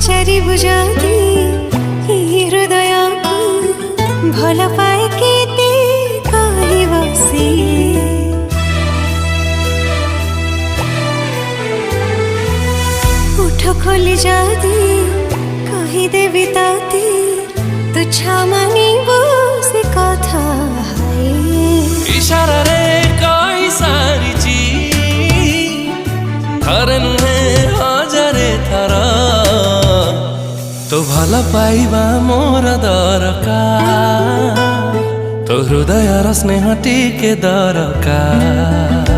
पचारि बुझाती हृदय को भल पाए केते कहि बसी उठ खोली जाती कहि देवी ताती तुच्छ मानिबो से कथा इशारा रे कहि सारिची थरे नुहे हजारे थर तो भल पाइबा मोर दरकार तो हृदय स्नेह टिके दरकार।